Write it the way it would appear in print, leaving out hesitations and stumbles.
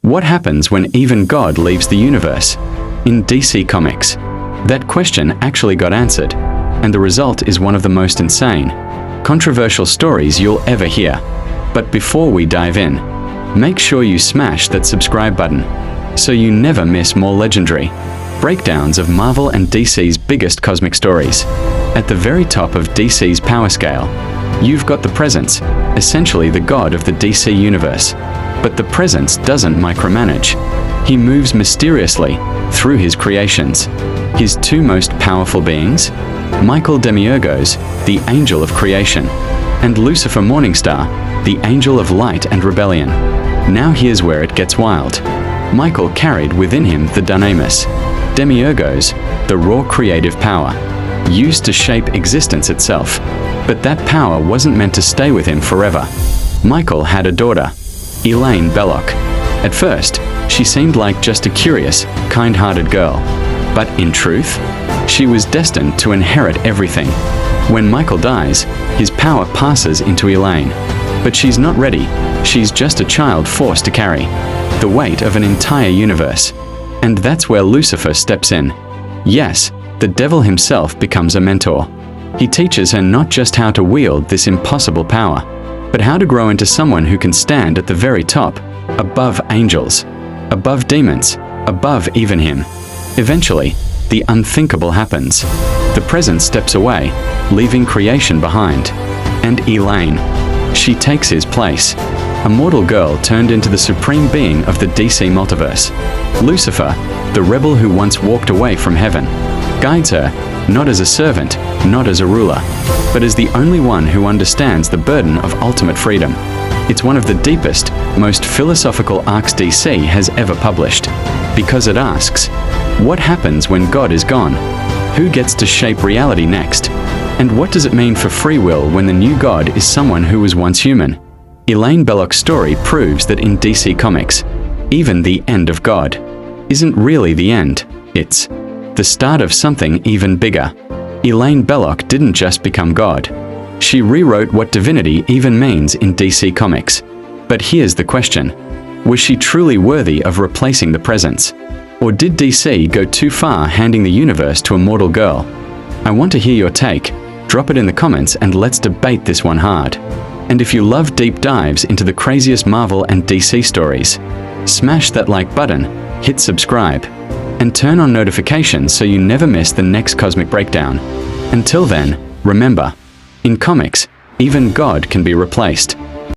What happens when even God leaves the universe? In DC Comics, that question actually got answered, and the result is one of the most insane, controversial stories you'll ever hear. But before we dive in, make sure you smash that subscribe button so you never miss more legendary breakdowns of Marvel and DC's biggest cosmic stories. At the very top of DC's power scale, you've got the Presence, essentially the god of the DC universe. But the Presence doesn't micromanage. He moves mysteriously through his creations. His two most powerful beings? Michael Demiurgos, the angel of creation, and Lucifer Morningstar, the angel of light and rebellion. Now here's where it gets wild. Michael carried within him the Dynamis, Demiurgos, the raw creative power, used to shape existence itself. But that power wasn't meant to stay with him forever. Michael had a daughter, Elaine Belloc. At first, she seemed like just a curious, kind-hearted girl. But in truth, she was destined to inherit everything. When Michael dies, his power passes into Elaine. But she's not ready. She's just a child forced to carry the weight of an entire universe. And that's where Lucifer steps in. Yes, the devil himself becomes a mentor. He teaches her not just how to wield this impossible power, but how to grow into someone who can stand at the very top, above angels, above demons, above even him. Eventually, the unthinkable happens. The Presence steps away, leaving creation behind. And Elaine, she takes his place. A mortal girl turned into the supreme being of the DC multiverse. Lucifer, the rebel who once walked away from heaven, guides her, not as a servant, not as a ruler, but as the only one who understands the burden of ultimate freedom. It's one of the deepest, most philosophical arcs DC has ever published, because it asks, what happens when God is gone? Who gets to shape reality next? And what does it mean for free will when the new God is someone who was once human? Elaine Belloc's story proves that in DC Comics, even the end of God isn't really the end, it's the start of something even bigger. Elaine Belloc didn't just become God. She rewrote what divinity even means in DC Comics. But here's the question. Was she truly worthy of replacing the Presence? Or did DC go too far handing the universe to a mortal girl? I want to hear your take. Drop it in the comments and let's debate this one hard. And if you love deep dives into the craziest Marvel and DC stories, smash that like button, hit subscribe, and turn on notifications so you never miss the next cosmic breakdown. Until then, remember, in comics, even God can be replaced.